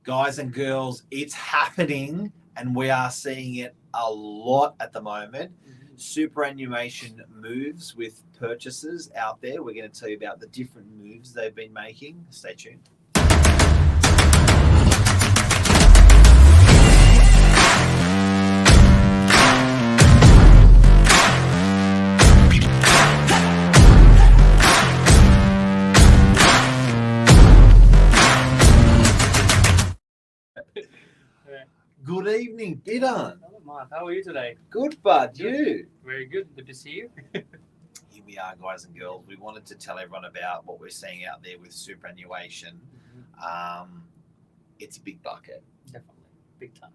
Guys and girls, it's happening, and we are seeing it a lot at the moment. Superannuation moves with purchases out there. We're going to tell you about the different moves they've been making. Stay tuned. Good evening, Bidan. Hello, Mark. How are you today? Good, bud. You? Very good. Good to see you. Here we are, guys and girls. We wanted to tell everyone about what we're seeing out there with superannuation. It's a big bucket. Definitely. Big time.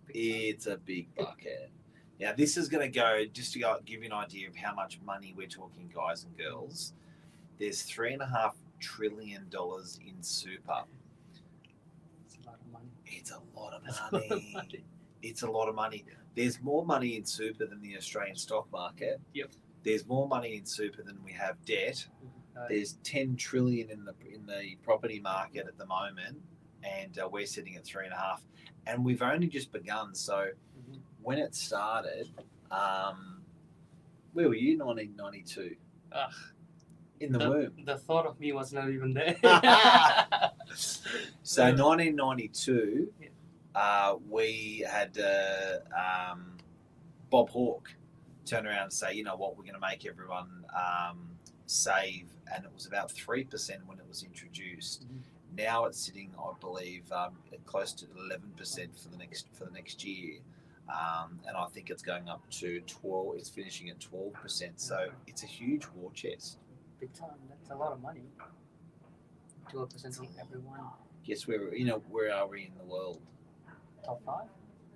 It's a big bucket. Now, this is going to go, just to give you an idea of how much money we're talking, guys and girls. There's $3.5 trillion in super. It's a lot of money. It's a lot of money. It's a lot of money. There's more money in super than the Australian stock market. Yep. There's more money in super than we have debt. There's 10 trillion in the property market at the moment, and we're sitting at 3.5. And we've only just begun. So when it started, where were you? 1992. In the womb. The thought of me was not even there. So 1992, we had Bob Hawke turn around and say, you know what, we're going to make everyone save, and it was about 3% when it was introduced. Now it's sitting, I believe, close to 11% for the next year, and I think it's going up to 12. It's finishing at 12%. So it's a huge war chest. Big time. That's a lot of money. 12% from everyone. Guess where are we in the world? Top 5?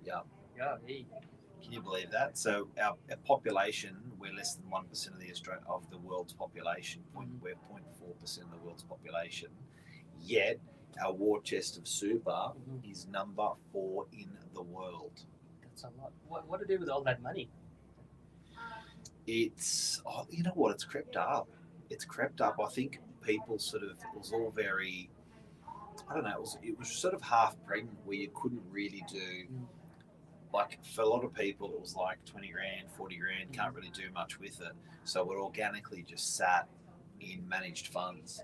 Yeah. Yeah. Hey. Can you believe that? So our population, we're less than 1% of the world's population. We're 0.4% of the world's population. Yet our war chest of super is number 4 in the world. That's a lot. What to do with all that money? It's you know what? It's crept up. It's crept up. I think people it was all very, I don't know, it was sort of half pregnant, where you couldn't really do, like, for a lot of people it was like 20 grand, 40 grand, can't really do much with it. So it organically just sat in managed funds.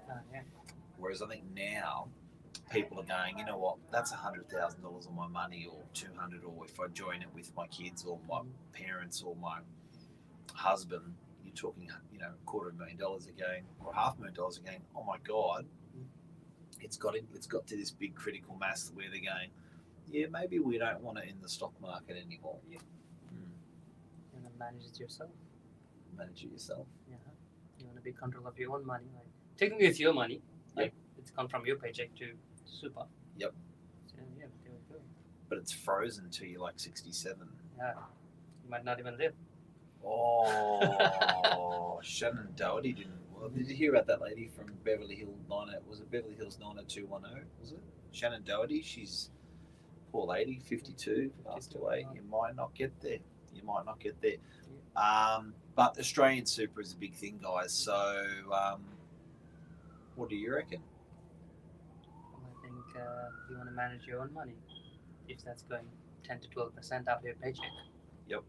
Whereas I think now people are going, you know what, that's $100,000 of my money, or 200, or if I join it with my kids or my parents or my husband, you're talking, $250,000 again, or $500,000 again. Oh my God, it's got to this big critical mass where they're going, yeah, maybe we don't want it in the stock market anymore. Yeah. And then manage it yourself. Manage it yourself. Yeah. You want to be in control of your own money. Like, technically, it's your money. Like, it's come from your paycheck to super. Yep. So, yeah, there we go. But it's frozen till you're like 67. Yeah. You might not even live. Oh, Shannon Doherty didn't. Well, did you hear about that lady from Beverly Hills 90210? Was it Shannon Doherty? She's poor lady, 52, passed away. You might not get there. But Australian super is a big thing, guys. So, what do you reckon? Well, I think you want to manage your own money. If that's going 10 to 12% out of your paycheck. Yep.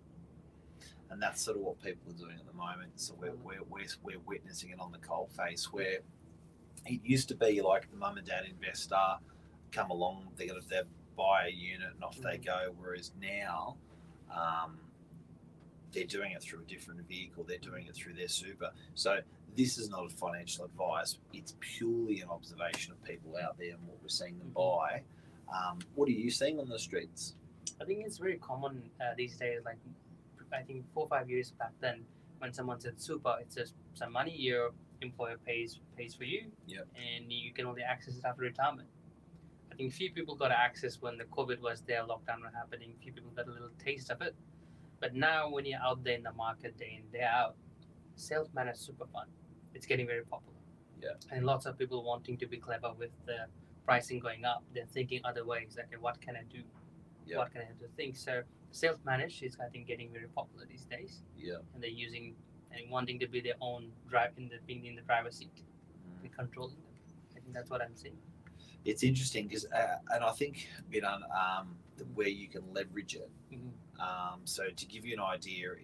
And that's sort of what people are doing at the moment. So we're witnessing it on the coal face, where it used to be like the mum and dad investor come along, they buy a unit and off they go. Whereas now, they're doing it through a different vehicle. They're doing it through their super. So this is not a financial advice. It's purely an observation of people out there and what we're seeing them buy. What are you seeing on the streets? I think it's very common these days. Like, I think 4 or 5 years back then, when someone said super, it's just some money your employer pays for you, and you can only access it after retirement. I think few people got access when the COVID was there, lockdown was happening. Few people got a little taste of it. But now when you're out there in the market day in, day out, self-managed super fund, it's getting very popular. Yeah. And lots of people wanting to be clever with the pricing going up. They're thinking other ways, like, what can I do? What can I do things? So self-managed is, I think, getting very popular these days. Yeah. And they're using and wanting to be their own being in the driver's seat, and controlling them. I think that's what I'm seeing. It's interesting because, and I think where you can leverage it. So to give you an idea,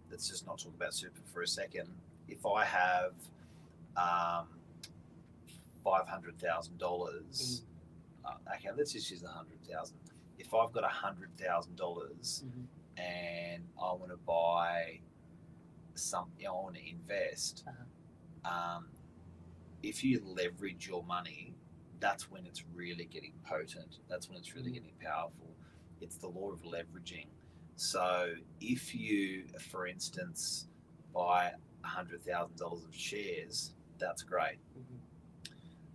let's just not talk about super for a second. If I have $500,000, okay, let's just use $100,000. If I've got $100,000 and I want to buy something, I want to invest. If you leverage your money, that's when it's really getting potent. That's when it's really getting powerful. It's the law of leveraging. So if you, for instance, buy $100,000 of shares, that's great.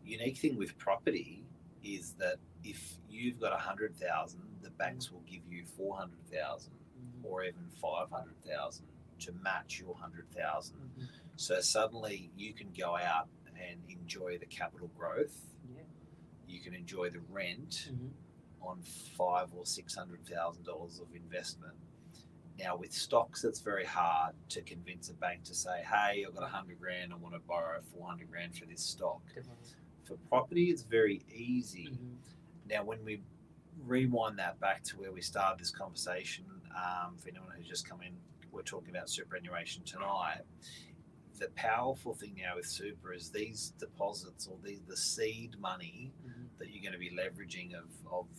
Unique thing with property is that if you've got 100,000, the banks will give you 400,000 or even 500,000 to match your 100,000. So suddenly you can go out and enjoy the capital growth. You can enjoy the rent on $500,000 or $600,000 of investment. Now with stocks, it's very hard to convince a bank to say, "Hey, I've got $100,000. I want to borrow $400,000 for this stock." For property, it's very easy. Now, when we rewind that back to where we started this conversation, for anyone who's just come in, we're talking about superannuation tonight. The powerful thing now with super is these deposits or the seed money that you're going to be leveraging of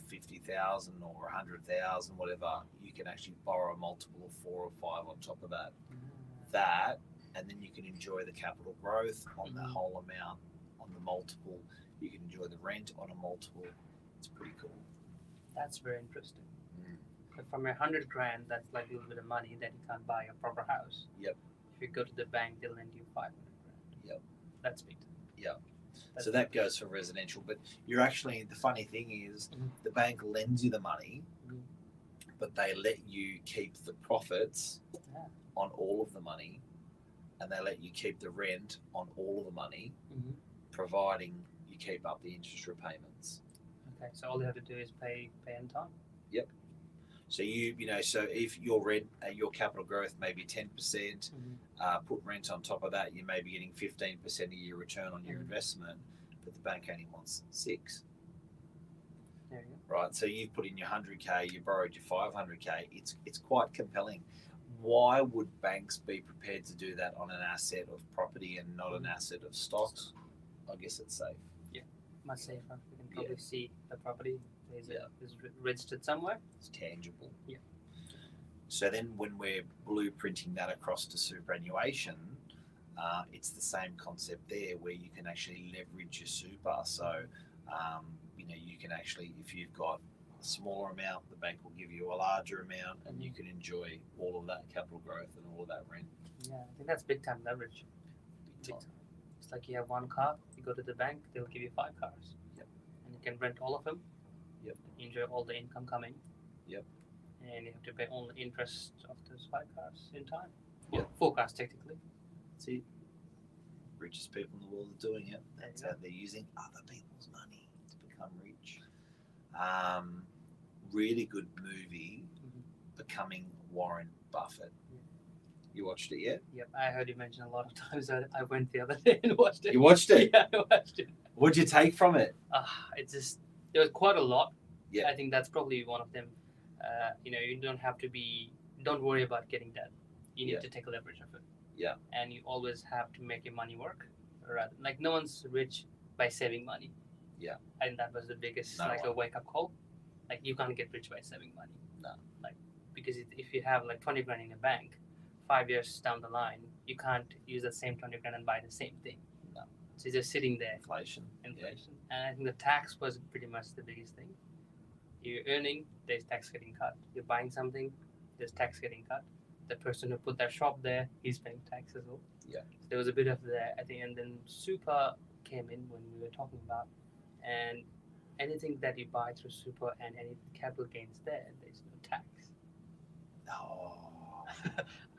50,000 or 100,000, whatever, you can actually borrow a multiple of 4 or 5 on top of that. And then you can enjoy the capital growth on the whole amount, on the multiple. You can enjoy the rent on a multiple. It's pretty cool. That's very interesting. But from $100,000, that's like a little bit of money that you can't buy a proper house. If you go to the bank, they'll lend you $500,000. That's big. So that goes for residential, but you're actually, the funny thing is the bank lends you the money, but they let you keep the profits on all of the money, and they let you keep the rent on all of the money, providing you keep up the interest repayments. Okay, so all you have to do is pay in time. So so if your rent, your capital growth may be 10%, put rent on top of that, you may be getting 15% a year return on your investment, but the bank only wants 6. There you go. Right, so you've put in your 100K, you borrowed your 500K. It's quite compelling. Why would banks be prepared to do that on an asset of property and not an asset of stocks? I guess it's safe. Much safer. You can probably see the property is registered somewhere. It's tangible. So then when we're blueprinting that across to superannuation, it's the same concept there where you can actually leverage your super. So, you can actually, if you've got a smaller amount, the bank will give you a larger amount and you can enjoy all of that capital growth and all of that rent. I think that's big time leverage. Big time. It's like you have one car, you go to the bank, they'll give you 5 cars. And you can rent all of them. Enjoy all the income coming. And you have to pay only interest of those 5 cars in time. 4 cars technically. See, richest people in the world are doing it. That's how they're using other people's money to become rich. Really good movie, Becoming Warren Buffett. You watched it yet? I heard you mention a lot of times. I went the other day and watched it. You watched it? I watched it. What'd you take from it? There was quite a lot. Yeah. I think that's probably one of them. You don't worry about getting debt. You need to take leverage of it. And you always have to make your money work. Like no one's rich by saving money. I think that was the biggest a wake up call. Like you can't get rich by saving money. Because if you have like 20 grand in a bank, 5 years down the line, you can't use the same 20 grand and buy the same thing. So it's just sitting there. Inflation. And I think the tax was pretty much the biggest thing. You're earning, there's tax getting cut. You're buying something, there's tax getting cut. The person who put their shop there, he's paying tax as well. So there was a bit of that at the end. Then super came in when we were talking about, and anything that you buy through super and any capital gains there's no tax.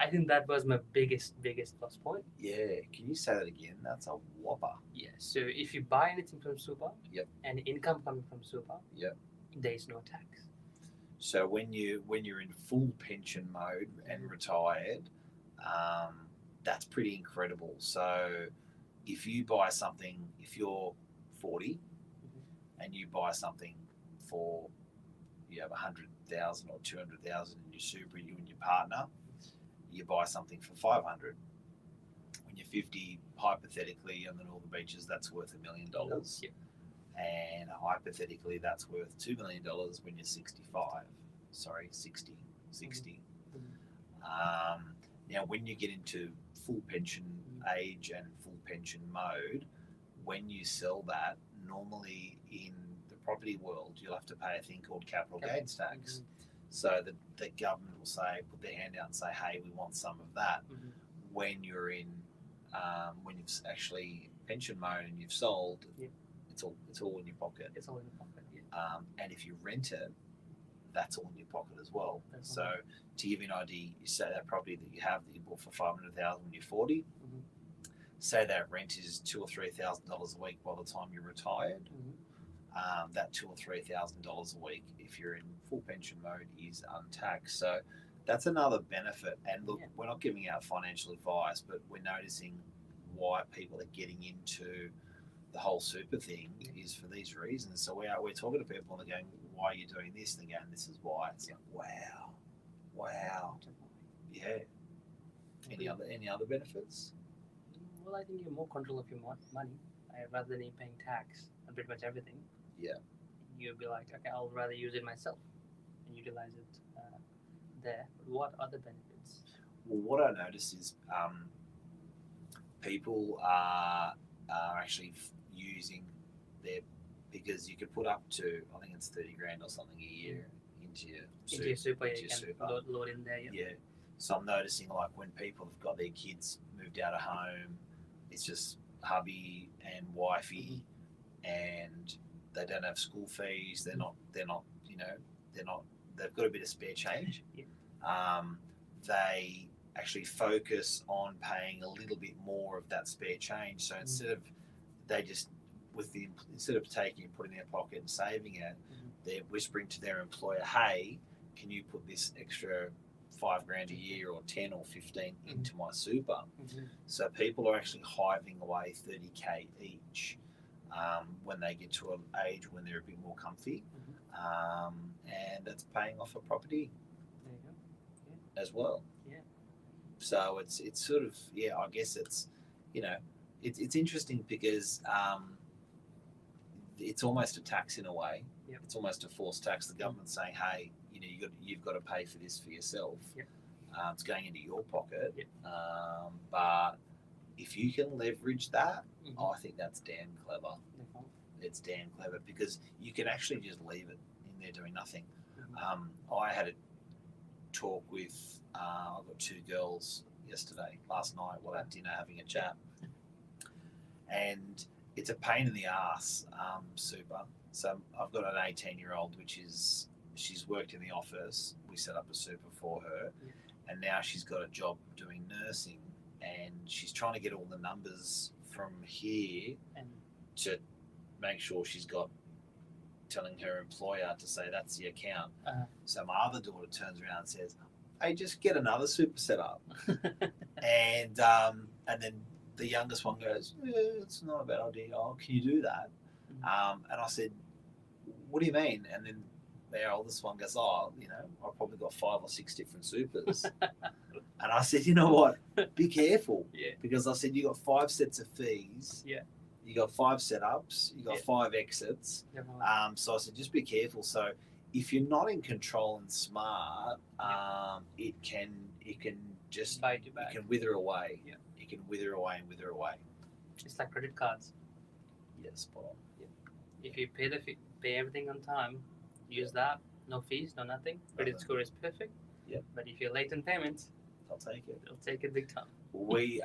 I think that was my biggest plus point. Can you say that again? That's a whopper. So if you buy anything from super and income coming from super, there's no tax. So when you're in full pension mode and retired, that's pretty incredible. So if you buy something, if you're 40 and you buy something for, you have 100,000 or 200,000 in your super, you and your partner, you buy something for 500. When you're 50, hypothetically, on the northern beaches, that's worth $1 million. Yep. And hypothetically, that's worth $2 million when you're 65. Sorry, 60. Now, when you get into full pension age and full pension mode, when you sell that, normally in the property world, you'll have to pay a thing called capital gains tax. So the government will say, put their hand out and say, hey, we want some of that. When you're in, when you've actually pension mode and you've sold, it's all in your pocket. It's all in your pocket, yeah. And if you rent it, that's all in your pocket as well. So to give you an idea, you say that property that you have that you bought for $500,000 when you're 40, say that rent is $2,000 or $3,000 a week by the time you're retired. That $2,000 or $3,000 a week, if you're in full pension mode, is untaxed. So that's another benefit. And look, we're not giving out financial advice, but we're noticing why people are getting into the whole super thing is for these reasons. So we're talking to people and they're going, why are you doing this? And they're going, this is why. It's like, wow. Yeah. Any other benefits? Well, I think you have more control of your money rather than you paying tax on pretty much everything. Yeah. You'll be like, okay, I'll rather use it myself and utilize it there. But what other benefits? Well, what I notice is people are actually using their, because you could put up to, I think it's 30 grand or something a year into your super. You can load in there. Yeah. So I'm noticing, like, when people have got their kids moved out of home, it's just hubby and wifey, and they don't have school fees. They've got a bit of spare change. They actually focus on paying a little bit more of that spare change. So instead of taking it, putting it in their pocket and saving it, they're whispering to their employer, hey, can you put this extra $5 grand a year or 10 or 15 into my super? So people are actually hiving away 30K each when they get to an age when they're a bit more comfy, and it's paying off a property as well. So it's sort of, I guess it's, it's interesting because it's almost a tax in a way. It's almost a forced tax. The government's saying, hey, you've got to pay for this for yourself. It's going into your pocket. But if you can leverage that, I think that's damn clever. It's damn clever because you can actually just leave it in there doing nothing. I had a talk with, I've got two girls last night while at dinner having a chat. And it's a pain in the ass, super. So I've got an 18-year-old, she's worked in the office. We set up a super for her. And now she's got a job doing nursing. And she's trying to get all the numbers from here to make sure she's got, telling her employer to say that's the account. So my other daughter turns around and says, hey, just get another super set up. and then the youngest one goes, it's not a bad idea. Oh, can you do that? And I said, what do you mean? And then the oldest one goes, I've probably got 5 or 6 different supers. And I said, you know what? Be careful. Because I said, you got 5 sets of fees. You got 5 setups. You got 5 exits. So I said, just be careful. So if you're not in control and smart, it can just bite you back. It can wither away. It can wither away and wither away. It's like credit cards. Yes, spot on. If you pay everything on time, use that, no fees, no nothing. Credit score is perfect. But if you're late on payments, I'll take it. They'll take it big time. We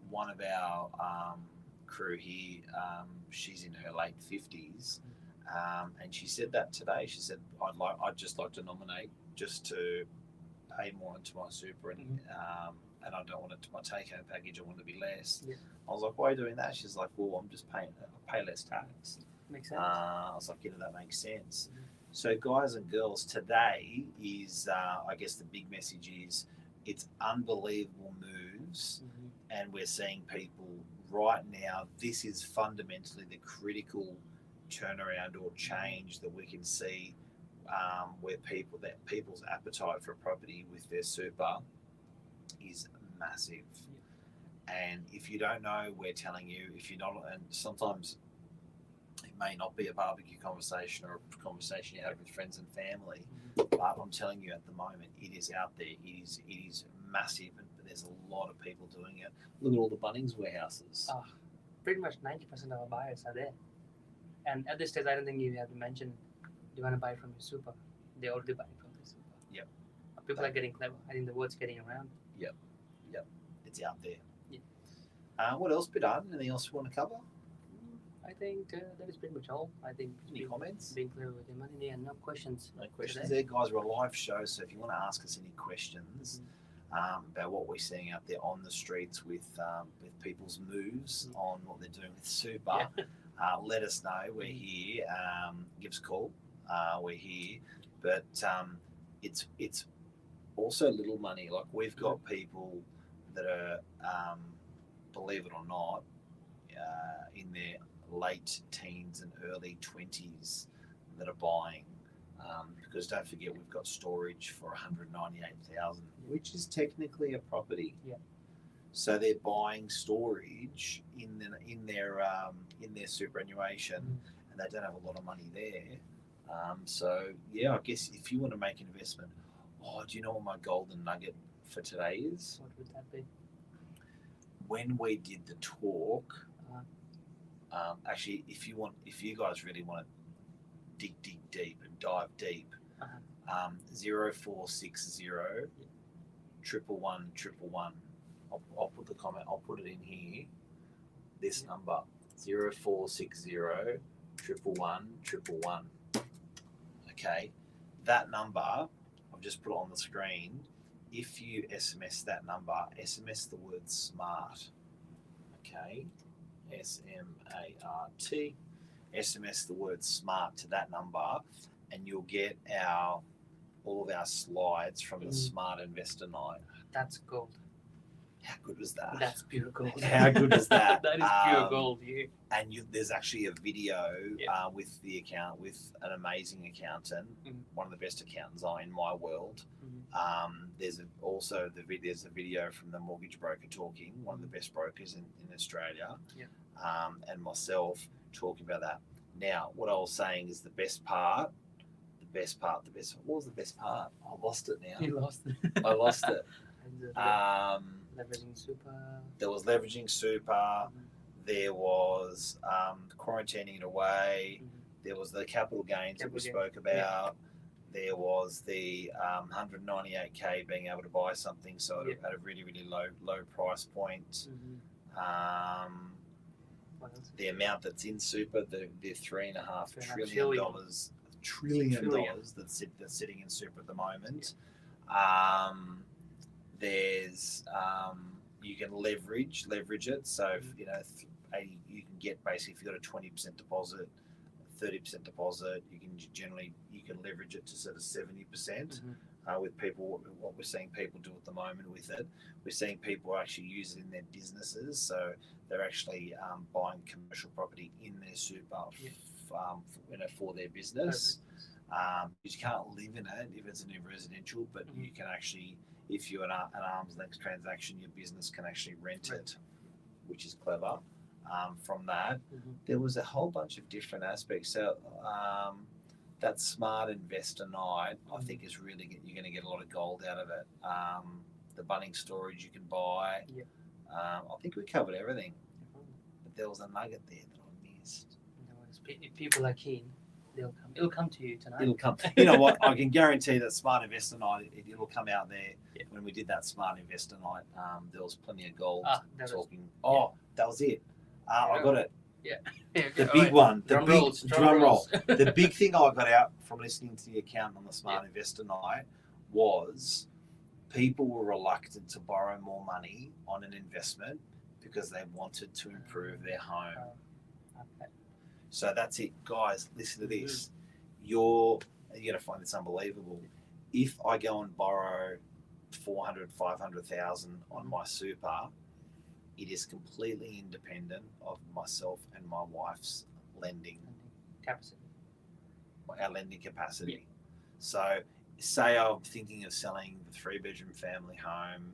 one of our crew here, she's in her late 50s, and she said that today. She said, I'd just like to nominate just to pay more into my super, and I don't want it to my take-home package. I want it to be less. I was like, why are you doing that? She's like, well, I'm just paying. I pay less tax. Makes sense. I was like, that makes sense. So guys and girls, today is, I guess the big message is, it's unbelievable moves, and we're seeing people right now. This is fundamentally the critical turnaround or change that we can see where people's appetite for property with their super is massive. And if you don't know, we're telling you. If you're not, and sometimes it may not be a barbecue conversation or a conversation you have with friends and family, but I'm telling you, at the moment, it is out there. It is massive, and there's a lot of people doing it. Look at all the Bunnings warehouses. Pretty much 90% of our buyers are there. And at this stage, I don't think you have to mention you want to buy from your super. They're already buying from the super. Yep. People are getting clever. I think the word's getting around. Yep. It's out there. Yeah. What else, Bidan? Anything else you want to cover? I think that is pretty much all. I think any comments? Being clear with your money. Yeah, no questions. No questions there, guys. We're a live show, so if you want to ask us any questions about what we're seeing out there on the streets with people's moves on what they're doing with super, let us know. We're here. Give us a call. We're here, but it's also little money. Like, we've got people that are, believe it or not, in their late teens and early 20s that are buying, because don't forget, we've got storage for 198,000, which is technically a property. So they're buying storage in their superannuation, and they don't have a lot of money there. So yeah, I guess if you want to make an investment, do you know what my golden nugget for today is? What would that be? When we did the talk, actually, if you guys really want to dig deep and dive deep, 0460 111 111. I'll put the comment. I'll put it in here. This number 0460 111 111. Okay, that number I've just put it on the screen. If you SMS that number, SMS the word SMART. Okay, SMART. SMS the word SMART to that number, and you'll get all of our slides from the Smart Investor Night. That's gold. How good was that? That's pure gold. How good was that? That is pure gold. Yeah. And there's actually a video with an amazing accountant, one of the best accountants in my world. There's a video from the mortgage broker talking, one of the best brokers in Australia, and myself talking about that. Now, what I was saying is the best part. What was the best part? I lost it now. You lost it. I lost it. Leveraging super. There was leveraging super. There was quarantining it away. There was the capital gains that we spoke about. There was the 198K being able to buy something at a really, really low price point. The amount that's in super, the $3.5 trillion that's sitting in super at the moment. There's you can leverage it. So you can get, basically, if you've got a 20% deposit, 30% deposit, you can leverage it to sort of 70%. With people, what we're seeing people do at the moment with it, we're seeing people actually use it in their businesses. So they're actually buying commercial property in their super for their business. You can't live in it if it's a residential, but you can actually, if you're an arm's length transaction, your business can actually rent it, which is clever. From that, there was a whole bunch of different aspects. So that Smart Investor Night, I think, is really, you're going to get a lot of gold out of it. The Bunnings storage you can buy. I think we covered everything. But there was a nugget there that I missed. If people are keen, they'll come. It'll come to you tonight. It'll come. You know what? I can guarantee that Smart Investor Night, it'll come out there. When we did that Smart Investor Night, there was plenty of gold talking. That was it. I got it. The big one. The drum roll. The big thing I got out from listening to the accountant on the Smart Investor Night was people were reluctant to borrow more money on an investment because they wanted to improve their home. So that's it, guys. Listen to this. You're going to find this unbelievable. If I go and borrow 400, 500,000 on my super, it is completely independent of myself and my wife's lending. capacity. our lending capacity. So, say I'm thinking of selling the 3-bedroom family home,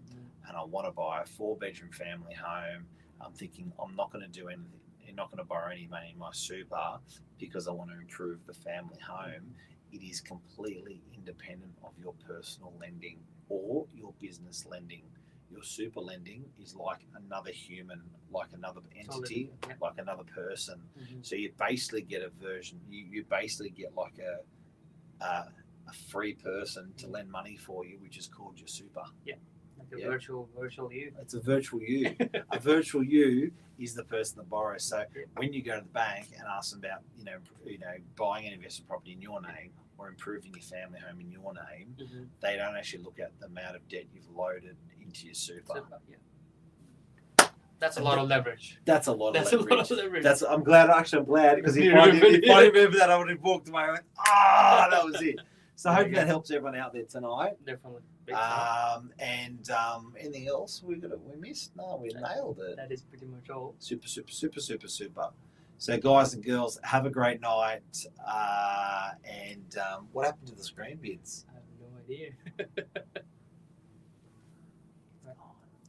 and I want to buy a 4-bedroom family home. I'm thinking I'm not going to do anything. You're not going to borrow any money in my super because I want to improve the family home. It is completely independent of your personal lending or your business lending. Your super lending is like another human, like another entity, like another person. So you basically get a version. You basically get like a free person to lend money for you, which is called your super. Yeah. Like a virtual you. It's a virtual you. A virtual you is the person that borrows. So when you go to the bank and ask them about, you know, buying an investment property in your name or improving your family home in your name, they don't actually look at the amount of debt you've loaded into your super. That's a lot of leverage. That's a lot of leverage. A lot of leverage. I'm glad because if I remember that, I would have walked away and went, that was it. So I hope that helps everyone out there tonight. Definitely. And anything else we missed? No, we nailed it. That is pretty much all. Super. So guys and girls, have a great night. And what happened to the screen bits? I have no idea.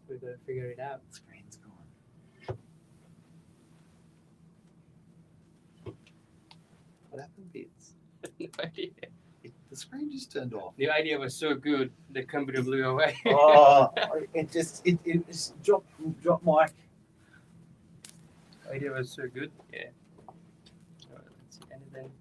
We've got to figure it out. The screen's gone. What happened, bits? No idea. The screen just turned off. The idea was so good, the computer blew away. It just dropped mic. The idea was so good. Yeah. All right, let's see anything.